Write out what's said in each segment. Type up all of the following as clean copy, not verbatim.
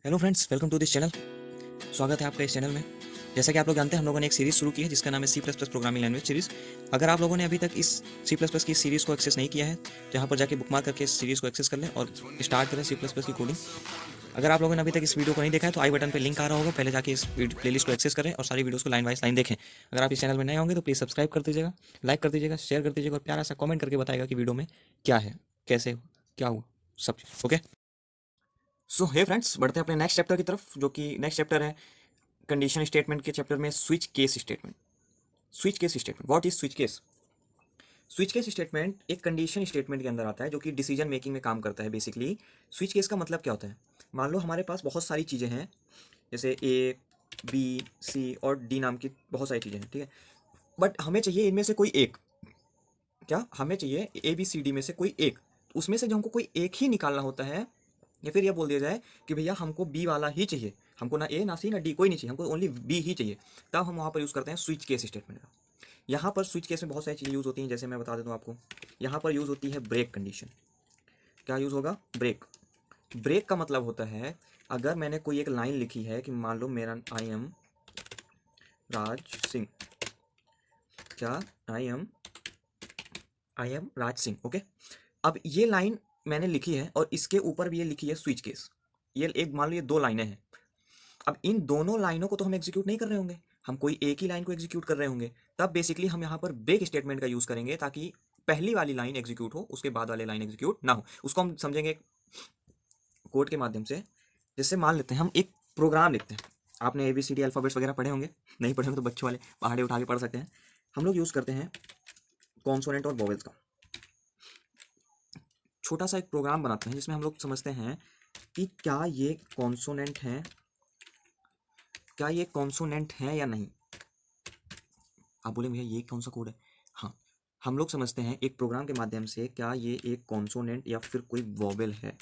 Hello friends, welcome to this channel. स्वागत है आपका इस चैनल में। जैसा कि आप लोग जानते हैं, हम लोगों ने एक सीरीज़ शुरू की है जिसका नाम है C plus plus programming language series. अगर आप लोगों ने अभी तक इस सी प्लस प्लस की सीरीज़ को एक्सेस नहीं किया है तो यहाँ पर जाके बुकमार्क करके इस सीरीज़ को एक्सेस कर लें और स्टार्ट करें सी प्लस प्लस की कोडिंग। अगर आप लोगों ने अभी तक इस वीडियो को नहीं देखा है तो आई बटन पर लिंक आ रहा होगा, पहले जाके इस प्लेलिस्ट को एक्सेस करें और सारी वीडियोस को लाइन वाइज लाइन देखें। अगर आप इस चैनल में नए होंगे तो प्लीज़ सब्सक्राइब कर दीजिएगा, लाइक कर दीजिएगा, शेयर कर दीजिएगा और प्यारा सा कमेंट करके बताएगा कि वीडियो में क्या है, कैसे, क्या हुआ, सब चीज़ ओके। सो हे फ्रेंड्स, बढ़ते हैं अपने नेक्स्ट चैप्टर की तरफ, जो कि नेक्स्ट चैप्टर है कंडीशन स्टेटमेंट के चैप्टर में switch case statement. Switch case statement, what is switch case? Switch case statement एक कंडीशन स्टेटमेंट के अंदर आता है जो कि डिसीजन मेकिंग में काम करता है बेसिकली। स्विच केस का मतलब क्या होता है? मान लो हमारे पास बहुत सारी चीज़ें हैं, जैसे ए, बी, सी और डी नाम की बहुत सारी चीज़ें हैं, ठीक है। बट हमें चाहिए इनमें से कोई एक। क्या हमें चाहिए? ए बी सी डी में से कोई एक। उसमें से जो हमको कोई एक ही निकालना होता है, या फिर यह बोल दिया जाए कि भैया हमको बी वाला ही चाहिए, हमको ना ए ना सी ना डी कोई नहीं चाहिए, हमको ओनली बी ही चाहिए। तब हम वहाँ पर यूज़ करते हैं स्विच केस स्टेटमेंट का। यहाँ पर स्विच केस में बहुत सारी चीज़ें यूज़ होती हैं, जैसे मैं बता देता हूँ आपको। यहाँ पर यूज़ होती है ब्रेक कंडीशन। क्या यूज़ होगा? ब्रेक। ब्रेक का मतलब होता है, अगर मैंने कोई एक लाइन लिखी है कि मान लो मेरा राज सिंह, क्या I am Raj Singh, okay. अब ये लाइन मैंने लिखी है और इसके ऊपर भी ये लिखी है स्विच केस। ये एक मान लो ये दो लाइनें हैं। अब इन दोनों लाइनों को तो हम एग्जीक्यूट नहीं कर रहे होंगे, हम कोई एक ही लाइन को एग्जीक्यूट कर रहे होंगे। तब बेसिकली हम यहाँ पर ब्रेक स्टेटमेंट का यूज़ करेंगे ताकि पहली वाली लाइन एग्जीक्यूट हो, उसके बाद वाली लाइन एग्जीक्यूट ना हो। उसको हम समझेंगे कोड के माध्यम से। जैसे मान लेते हैं हम एक प्रोग्राम लिखते हैं। आपने ABCD अल्फ़ाबेट्स वगैरह पढ़े होंगे, नहीं पढ़े होंगे तो बच्चों वाले पहाड़े उठा के पढ़ सकते हैं। हम लोग यूज़ करते हैं कॉन्सोनेंट और वोवेल्स का। छोटा सा एक प्रोग्राम बनाते हैं जिसमें हम लोग समझते हैं कि क्या ये कॉन्सोनेंट है, क्या ये कॉन्सोनेंट है या नहीं। आप बोले भैया ये कौन सा कोड है? हाँ, हम लोग समझते हैं एक प्रोग्राम के माध्यम से क्या ये एक कॉन्सोनेंट या फिर कोई वोवेल है।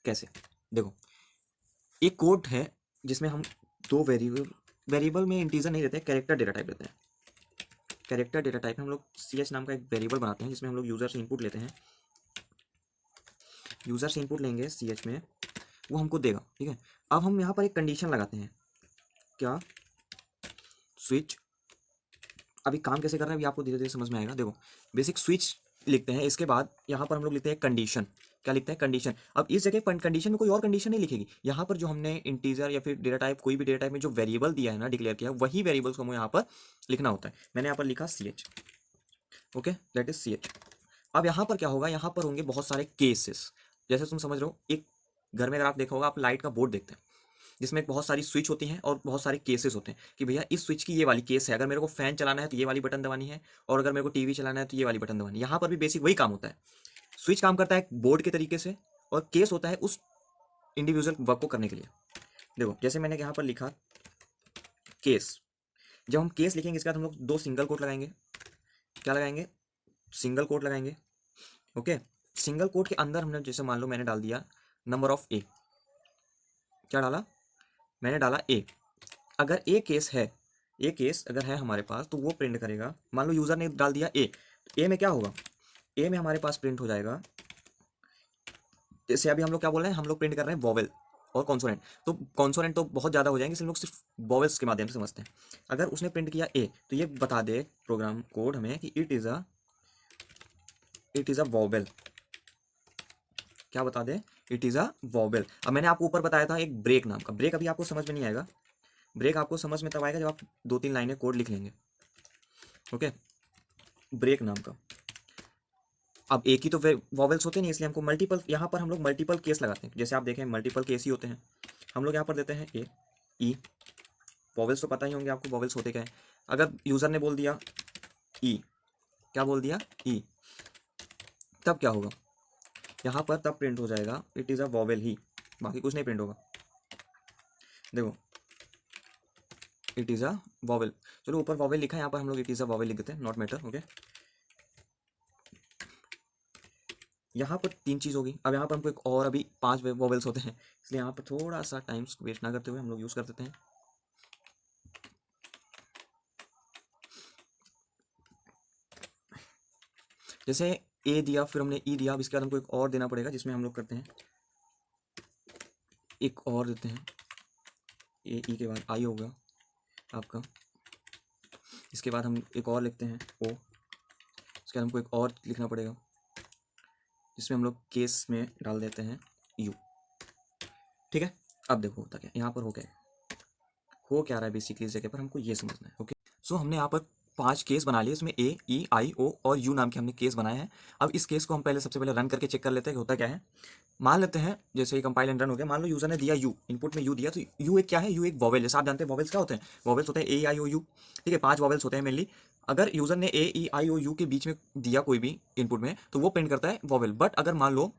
कैसे? देखो, एक कोड है जिसमें हम दो वेरिएबल में इंटीजर नहीं लेते, कैरेक्टर डेटा टाइप लेते हैं। कैरेक्टर डेटा टाइप में हम लोग CH नाम का एक वेरिएबल बनाते हैं जिसमें हम लोग यूज़र से इनपुट लेते हैं। यूज़र से इनपुट लेंगे CH में, वो हमको देगा, ठीक है। अब हम यहाँ पर एक कंडीशन लगाते हैं, क्या? स्विच। अभी काम कैसे करना है अभी आपको धीरे धीरे समझ में आएगा। देखो, बेसिक स्विच लिखते हैं, इसके बाद यहाँ पर हम लोग लिखते हैं कंडीशन। क्या लिखते हैं? कंडीशन। अब इस जगह कंडीशन में कोई और कंडीशन नहीं लिखेगी, यहाँ पर जो हमने इंटीजर या फिर डेटा टाइप, कोई भी डेटा टाइप में जो वेरिएबल दिया है ना, डिक्लेयर किया है, वही वेरिएबल्स को हमें यहाँ पर लिखना होता है। मैंने यहाँ पर लिखा CH, okay, that is CH। अब यहाँ पर क्या होगा? यहाँ पर होंगे बहुत सारे केसेस। जैसे तुम समझ रहे हो, एक घर में अगर आप देखा होगा, आप लाइट का बोर्ड देखते हैं जिसमें बहुत सारी स्विच होती हैं और बहुत सारे केसेस होते हैं कि भैया इस स्विच की ये वाली केस है, अगर मेरे को फैन चलाना है तो ये वाली बटन दबानी है, और अगर मेरे को टीवी चलाना है तो ये वाली बटन दबानी है। यहाँ पर भी बेसिक वही काम होता है। स्विच काम करता है बोर्ड के तरीके से, और केस होता है उस इंडिविजुअल वर्क को करने के लिए। देखो, जैसे मैंने यहाँ पर लिखा केस। जब हम केस लिखेंगे इसके बाद हम लोग दो सिंगल कोट लगाएंगे। क्या लगाएंगे? सिंगल कोट लगाएंगे, ओके। सिंगल कोट के अंदर हमने, जैसे मान लो मैंने डाल दिया नंबर ऑफ ए। क्या डाला? मैंने डाला ए। अगर ए केस है, ए केस अगर है हमारे पास तो वो प्रिंट करेगा। मान लो यूजर ने डाल दिया ए, ए में क्या होगा? ए में हमारे पास प्रिंट हो जाएगा, जैसे अभी हम लोग क्या बोल रहे हैं, हम लोग प्रिंट कर रहे हैं वोवेल और कॉन्सोनेंट। तो कॉन्सोनेंट तो बहुत ज़्यादा हो जाएंगे, इसलिए हम लोग सिर्फ वोवेल्स के माध्यम से समझते हैं। अगर उसने प्रिंट किया ए, तो ये बता दे प्रोग्राम कोड हमें कि इट इज़ अ वोवेल। क्या बता दे? It is a vowel. अब मैंने आपको ऊपर बताया था एक ब्रेक नाम का। ब्रेक अभी आपको समझ में नहीं आएगा, ब्रेक आपको समझ में तब आएगा जब आप दो तीन लाइनें कोड लिख लेंगे, ओके। ब्रेक नाम का। अब एक ही तो वॉवेल्स होते नहीं, इसलिए हमको मल्टीपल, यहाँ पर हम लोग मल्टीपल केस लगाते हैं। जैसे आप देखें मल्टीपल केस ही होते हैं। हम लोग यहाँ पर देते हैं ए, ई। वॉवेल्स तो पता ही होंगे आपको वॉवेल्स होते क्या है। अगर यूज़र ने बोल दिया ई, क्या बोल दिया? ई, तब क्या होगा? यहाँ पर तब प्रिंट हो जाएगा इट इज़ अ वॉवेल ही, बाकी कुछ नहीं प्रिंट होगा। देखो, इट इज़ अ वॉवेल। चलो, ऊपर वॉवेल लिखा है, यहाँ पर हम लोग इट इज़ अ वॉवेल लिख देते हैं, नॉट मैटर, ओके। यहाँ पर तीन चीज़ होगी। अब यहाँ पर हमको एक और अभी पांच वोवेल्स होते हैं, इसलिए यहाँ पर थोड़ा सा टाइम वेस्ट ना करते हुए हम लोग यूज़ कर देते हैं। जैसे ए दिया, फिर हमने ई दिया, अब इसके बाद हमको एक और देना पड़ेगा जिसमें हम लोग करते हैं एक और देते हैं, ए ई के बाद आई होगा आपका, इसके बाद हम एक और लिखते हैं ओ, इसके बाद हमको एक और लिखना पड़ेगा जिसमें हम लोग केस में डाल देते हैं यू। ठीक है, अब देखो होता क्या यहाँ पर हो क्या रहा है बेसिकली इस जगह पर हमको ये समझना है। ओके, सो हमने यहाँ पर 5 केस बना लिए, इसमें ए ई आई ओ और यू नाम के हमने केस बनाए हैं। अब इस केस को हम पहले सबसे पहले रन करके चेक कर लेते हैं कि होता क्या है। मान लेते हैं जैसे ही कंपाइल एंड रन हो गया, मान लो यूजर ने दिया यू, इनपुट में यू दिया, तो यू एक क्या है, यू एक वॉवेल, जैसे आप जानते हैं वॉवेल्स क्या होते हैं, वॉवेल्स होते हैं ए आई ओ यू। ठीक है, 5 वॉवेल्स होते हैं मेनली। अगर यूजर ने ए ई आई ओ यू के बीच में दिया कोई भी इनपुट में, तो वो प्रिंट करता है वॉवेल। बट अगर मान लो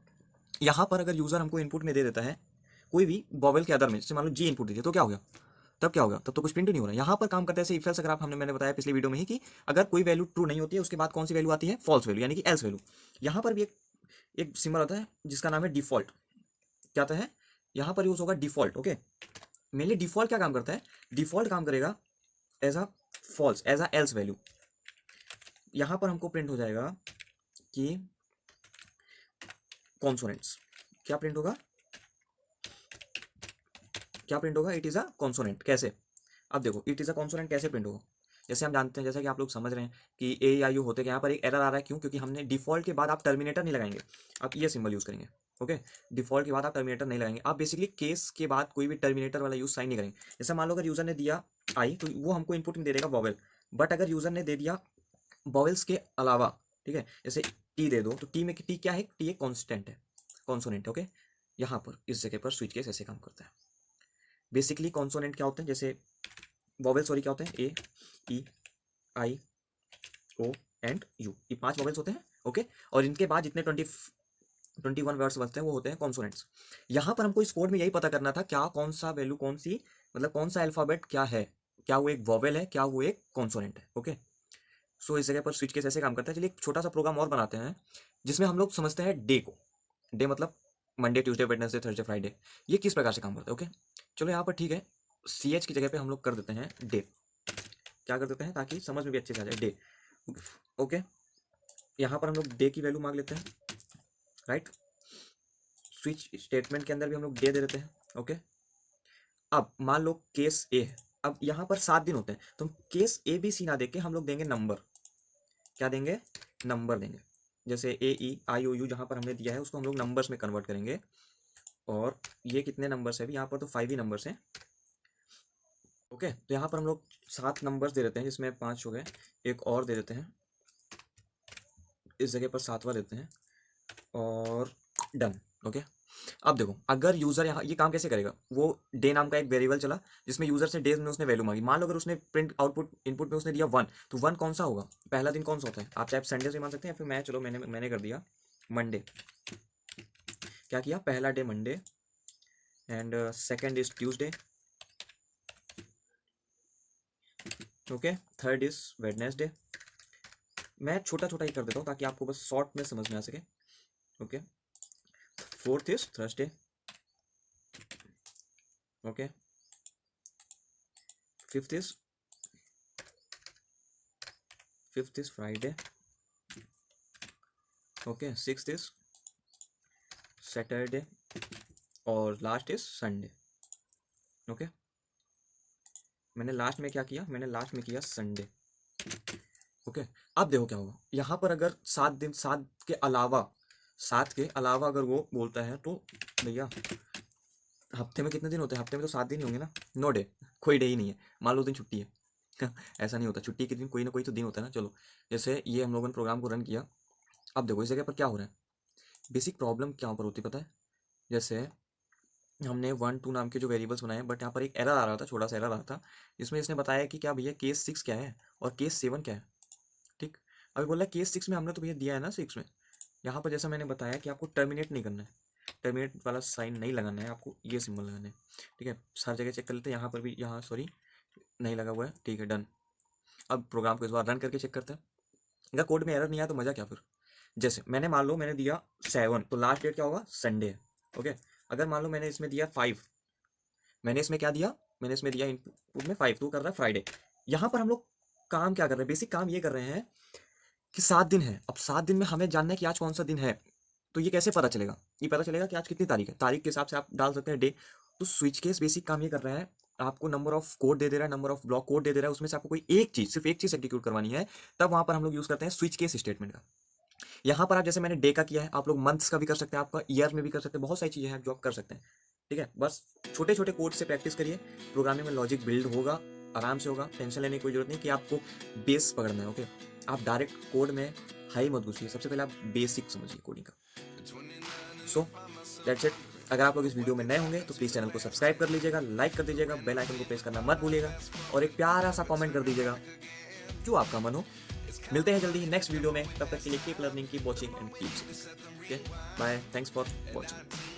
यहाँ पर अगर यूजर हमको इनपुट में दे देता है कोई भी वॉवेल के अदर में, जैसे मान लो जी इनपुट दे दिया, तो क्या हो गया, तब क्या होगा, तब तो कुछ प्रिंट नहीं हो रहा है। यहाँ पर काम करते हैं इफ एल्स, अगर आप मैंने बताया पिछली वीडियो में ही कि अगर कोई वैल्यू ट्रू नहीं होती है उसके बाद कौन सी वैल्यू आती है, फॉल्स वैल्यू, यानी कि एल्स वैल्यू। यहाँ पर भी एक सिंबल होता है जिसका नाम है डिफॉल्ट। क्या आता है, यहाँ पर यूज होगा डिफॉल्ट। ओके, मेनली डिफॉल्ट क्या काम करता है, डिफॉल्ट काम करेगा as a false, as a else value. यहाँ पर हमको प्रिंट हो जाएगा कि कॉन्सोनेंट्स, क्या प्रिंट होगा, क्या प्रिंट होगा, इट इज अ कॉन्सोनेंट। कैसे, अब देखो इट इज अ कॉन्सोनेंट कैसे प्रिंट होगा, जैसे हम जानते हैं, जैसा कि आप लोग समझ रहे हैं कि ए आई यू होते हैं, यहाँ पर एक एरर आ रहा है, क्यों, क्योंकि हमने डिफॉल्ट के बाद आप टर्मिनेटर नहीं लगाएंगे, आप ये सिंबल यूज करेंगे। ओके, डिफॉल्ट के बाद आप टर्मिनेटर नहीं लगाएंगे, आप बेसिकली केस के बाद कोई भी टर्मिनेटर वाला यूज साइन नहीं करेंगे। जैसे मान लो अगर यूजर ने दिया आई, तो वो हमको इनपुट में दे देगा वॉवेल। बट अगर यूजर ने दे दिया वॉवेल्स के अलावा, ठीक है, जैसे टी दे दो, तो टी में टी क्या है, टी एक कॉन्स्टेंट है, कॉन्सोनेंट। ओके, यहाँ पर इस जगह पर स्विच केस ऐसे काम करता है। बेसिकली कॉन्सोनेंट क्या होते हैं, जैसे वॉवेल सॉरी क्या होते हैं, ए ई आई ओ एंड यू, ये 5 वॉवेल्स होते हैं। ओके, और इनके बाद जितने 21 वर्ड्स बचते हैं वो होते हैं कॉन्सोनेंट्स। यहाँ पर हमको इस कोड में यही पता करना था क्या कौन सा वैल्यू, कौन सी मतलब कौन सा अल्फाबेट क्या है, क्या वो एक वॉवेल है, क्या वो एक कॉन्सोनेंट है। ओके, सो इस जगह पर स्विच केस ऐसे काम करता है। चलिए एक छोटा सा प्रोग्राम और बनाते हैं जिसमें हम लोग समझते हैं डे को। डे मतलब Monday Tuesday Wednesday Thursday Friday, ये किस प्रकार से काम करता है। ओके, चलो यहाँ पर ठीक है, सी एच की जगह पे हम लोग कर देते हैं डे। क्या कर देते हैं ताकि समझ में भी अच्छे से आ जाए, डे। ओके, यहाँ पर हम लोग डे की वैल्यू मांग लेते हैं, राइट। स्विच स्टेटमेंट के अंदर भी हम लोग डे दे देते हैं। ओके, अब मान लो केस ए है, अब यहाँ पर 7 दिन होते हैं, तो हम केस ए बी सी ना देके हम लोग देंगे नंबर। क्या देंगे, नंबर देंगे। जैसे ए ई आई ओ यू जहाँ पर हमने दिया है उसको हम लोग नंबर्स में कन्वर्ट करेंगे। और ये कितने नंबर्स है, भी यहाँ पर तो 5 ही नंबर्स हैं। ओके, तो यहाँ पर हम लोग 7 नंबर्स दे देते हैं, जिसमें 5 हो गए, एक और दे देते हैं, इस जगह पर 7वां देते हैं और डन। ओके, अब देखो अगर यूजर यहाँ ये काम कैसे करेगा, वो डे नाम का एक वेरिएबल चला जिसमें यूजर से डेज में उसने वैल्यू मांगी। मान लो अगर उसने प्रिंट आउटपुट इनपुट में उसने दिया 1, तो 1 कौन सा होगा, पहला दिन कौन सा होता है, आप चाहे संडे से मान सकते हैं, या फिर मैं चलो मैंने कर दिया मंडे। क्या किया, पहला day Monday and second is Tuesday. Okay, third is Wednesday. मैं छोटा छोटा ही कर देता हूँ ताकि आपको बस शॉर्ट में समझ में आ सके। Okay, fourth is Thursday. Okay, fifth is Friday. Okay, sixth is Saturday और लास्ट इज संडे। ओके, मैंने लास्ट में क्या किया, मैंने लास्ट में किया संडे। ओके, अब देखो क्या होगा, यहाँ पर अगर 7 दिन, 7 के अलावा अगर वो बोलता है तो भैया हफ्ते में कितने दिन होते हैं, हफ्ते में तो 7 दिन ही होंगे ना, नो डे, कोई डे ही नहीं है। मान लो दिन छुट्टी है ऐसा नहीं होता, छुट्टी के दिन कोई ना कोई तो दिन होता है ना। चलो, जैसे ये हम लोगों ने प्रोग्राम को रन किया। अब देखो इस जगह पर क्या हो रहा है, बेसिक प्रॉब्लम क्या पर होती है पता है, जैसे हमने 1 2 नाम के जो वेरिएबल्स बनाए, बट यहाँ पर एक एरर आ रहा था, छोटा सा एरर आ रहा था, जिसमें इसने बताया कि क्या भैया केस 6 क्या है और केस 7 क्या है। ठीक, अभी बोला केस 6 में हमने तो भैया दिया है ना 6 में, यहाँ पर जैसा मैंने बताया कि आपको टर्मिनेट नहीं करना है, टर्मिनेट वाला साइन नहीं लगाना है, आपको ये सिंबल लगाना है। ठीक है, हर जगह चेक कर लेते हैं, यहाँ पर भी, यहाँ सॉरी नहीं लगा हुआ है। ठीक है, डन। अब प्रोग्राम को इस बार रन करके चेक करते हैं, अगर कोड में एरर नहीं आया तो मज़ा क्या फिर। जैसे मैंने मान लो मैंने दिया 7, तो लास्ट डेट क्या होगा, संडे है। ओके, अगर मान लो मैंने इसमें दिया 5, मैंने इसमें क्या दिया, मैंने इसमें दिया इनपुट में 5, तो कर रहा है फ्राइडे। यहाँ पर हम लोग काम क्या कर रहे हैं, बेसिक काम ये कर रहे हैं कि 7 दिन है। अब 7 दिन में हमें जानना है कि आज कौन सा दिन है, तो ये कैसे पता चलेगा, ये पता चलेगा कि आज कितनी तारीख है, तारीख के हिसाब से आप डाल सकते हैं डे। तो स्विच केस बेसिक काम ये कर रहा है, आपको नंबर ऑफ कोड दे दे रहा है, नंबर ऑफ ब्लॉक कोड दे दे रहा है, उसमें से आपको कोई एक चीज, सिर्फ एक चीज एग्जीक्यूट करवानी है, तब वहां पर हम लोग यूज करते हैं स्विच केस स्टेटमेंट का। यहाँ पर आप जैसे मैंने डे का किया है, आप लोग मंथ्स का भी कर सकते हैं, आपका ईयर में भी कर सकते हैं, बहुत सारी चीजें हैं जो आप कर सकते हैं। ठीक है, बस छोटे छोटे कोड से प्रैक्टिस करिए, प्रोग्रामिंग में लॉजिक बिल्ड होगा, आराम से होगा, टेंशन लेने की कोई जरूरत नहीं कि आपको बेस पकड़ना है। ओके, आप डायरेक्ट कोड में हाई मत घुसिए, सबसे पहले आप बेसिक समझिए कोडिंग का। So that's it. अगर आप लोग इस वीडियो में नए होंगे तो प्लीज़ चैनल को सब्सक्राइब कर लीजिएगा, लाइक कर दीजिएगा, बेल आइकन को प्रेस करना मत भूलिएगा, और एक प्यारा सा कमेंट कर दीजिएगा जो आपका मन हो। मिलते हैं जल्दी ही नेक्स्ट वीडियो में, तब तक के लिए keep learning, keep watching and keep seeing. Okay, bye, thanks for watching.